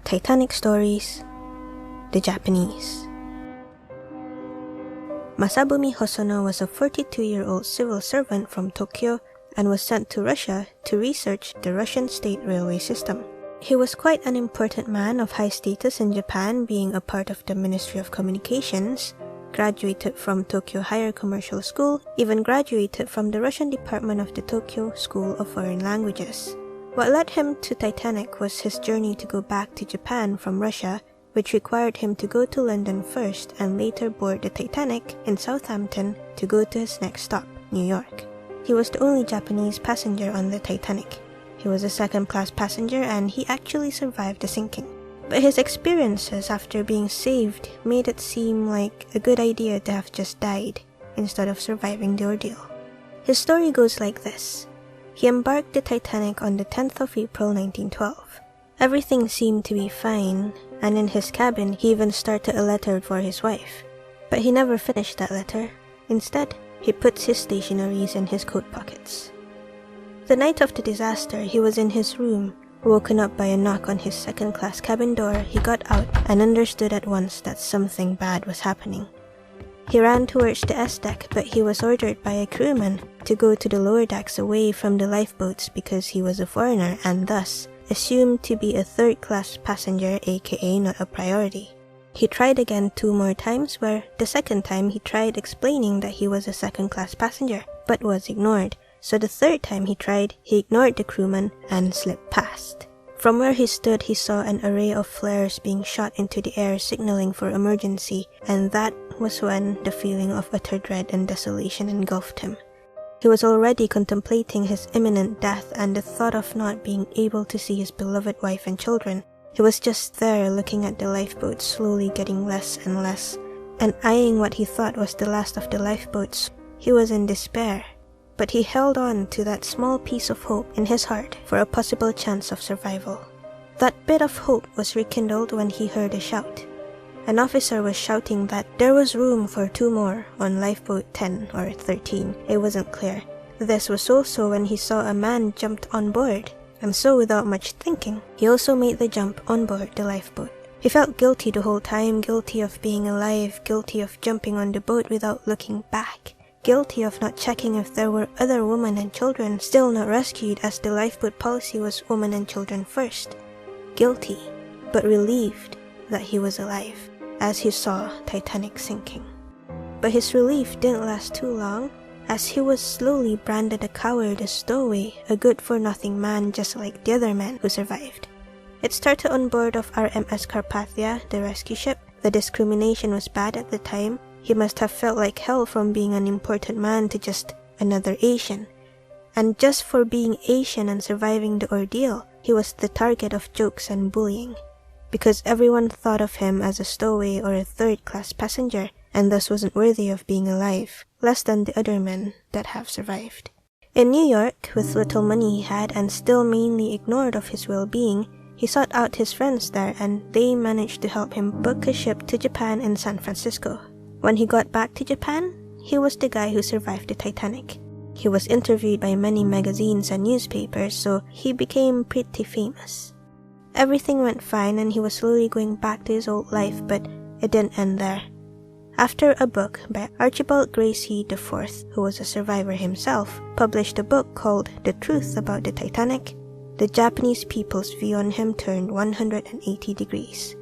Titanic Stories, The Japanese. Masabumi Hosono was a 42-year-old civil servant from Tokyo and was sent to Russia to research the Russian state railway system. He was quite an important man of high status in Japan, being a part of the Ministry of Communications, graduated from Tokyo Higher Commercial School, even graduated from the Russian Department of the Tokyo School of Foreign Languages. What led him to Titanic was his journey to go back to Japan from Russia, which required him to go to London first and later board the Titanic in Southampton to go to his next stop, New York. He was the only Japanese passenger on the Titanic. He was a second-class passenger and he actually survived the sinking. But his experiences after being saved made it seem like a good idea to have just died instead of surviving the ordeal. His story goes like this. He embarked the Titanic on the 10th of April 1912. Everything seemed to be fine, and in his cabin he even started a letter for his wife. But he never finished that letter. Instead, he puts his stationeries in his coat pockets. The night of the disaster, he was in his room. Woken up by a knock on his second-class cabin door, he got out and understood at once that something bad was happening. He ran towards the S-deck, but he was ordered by a crewman to go to the lower decks away from the lifeboats because he was a foreigner and thus assumed to be a third-class passenger, aka not a priority. He tried again 2 more times, where the second time he tried explaining that he was a second-class passenger, but was ignored. So the third time he tried, he ignored the crewman and slipped past. From where he stood, he saw an array of flares being shot into the air signaling for emergency, and that was when the feeling of utter dread and desolation engulfed him. He was already contemplating his imminent death and the thought of not being able to see his beloved wife and children. He was just there looking at the lifeboats slowly getting less and less, and eyeing what he thought was the last of the lifeboats. He was in despair. But he held on to that small piece of hope in his heart for a possible chance of survival. That bit of hope was rekindled when he heard a shout. An officer was shouting that there was room for 2 more on lifeboat 10 or 13, it wasn't clear. This was also when he saw a man jumped on board, and so without much thinking, he also made the jump on board the lifeboat. He felt guilty the whole time, guilty of being alive, guilty of jumping on the boat without looking back. Guilty of not checking if there were other women and children still not rescued, as the lifeboat policy was women and children first. Guilty, but relieved that he was alive, as he saw Titanic sinking. But his relief didn't last too long, as he was slowly branded a coward, a stowaway, a good-for-nothing man just like the other men who survived. It started on board of RMS Carpathia, the rescue ship. The discrimination was bad at the time. He must have felt like hell from being an important man to just another Asian. And just for being Asian and surviving the ordeal, he was the target of jokes and bullying. Because everyone thought of him as a stowaway or a third-class passenger, and thus wasn't worthy of being alive, less than the other men that have survived. In New York, with little money he had and still mainly ignored of his well-being, he sought out his friends there and they managed to help him book a ship to Japan and San Francisco. When he got back to Japan, he was the guy who survived the Titanic. He was interviewed by many magazines and newspapers, so he became pretty famous. Everything went fine and he was slowly going back to his old life, but it didn't end there. After a book by Archibald Gracie IV, who was a survivor himself, published a book called The Truth About the Titanic, the Japanese people's view on him turned 180 degrees.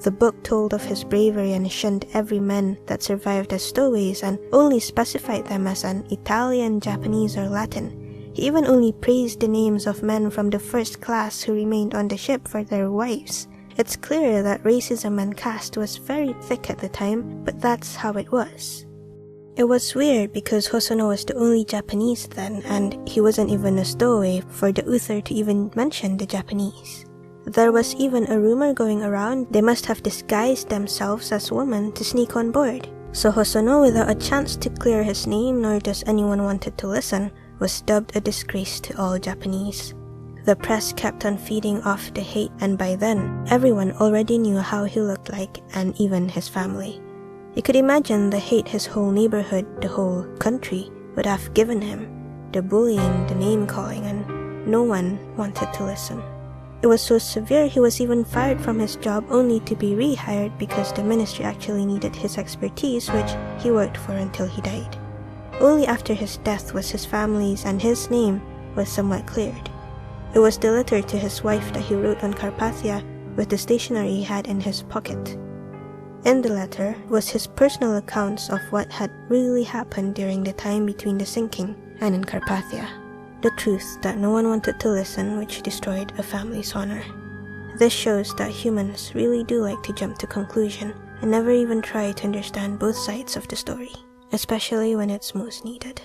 The book told of his bravery and shunned every man that survived as stowaways and only specified them as an Italian, Japanese, or Latin. He even only praised the names of men from the first class who remained on the ship for their wives. It's clear that racism and caste was very thick at the time, but that's how it was. It was weird because Hosono was the only Japanese then, and he wasn't even a stowaway for the author to even mention the Japanese. There was even a rumor going around they must have disguised themselves as women to sneak on board. So Hosono, without a chance to clear his name nor does anyone wanted to listen, was dubbed a disgrace to all Japanese. The press kept on feeding off the hate, and by then, everyone already knew how he looked like, and even his family. You could imagine the hate his whole neighborhood, the whole country, would have given him. The bullying, the name-calling, and no one wanted to listen. It was so severe he was even fired from his job only to be rehired because the ministry actually needed his expertise, which he worked for until he died. Only after his death was his family's and his name was somewhat cleared. It was the letter to his wife that he wrote on Carpathia with the stationery he had in his pocket. In the letter was his personal accounts of what had really happened during the time between the sinking and in Carpathia. The truth that no one wanted to listen, which destroyed a family's honor. This shows that humans really do like to jump to conclusion and never even try to understand both sides of the story, especially when it's most needed.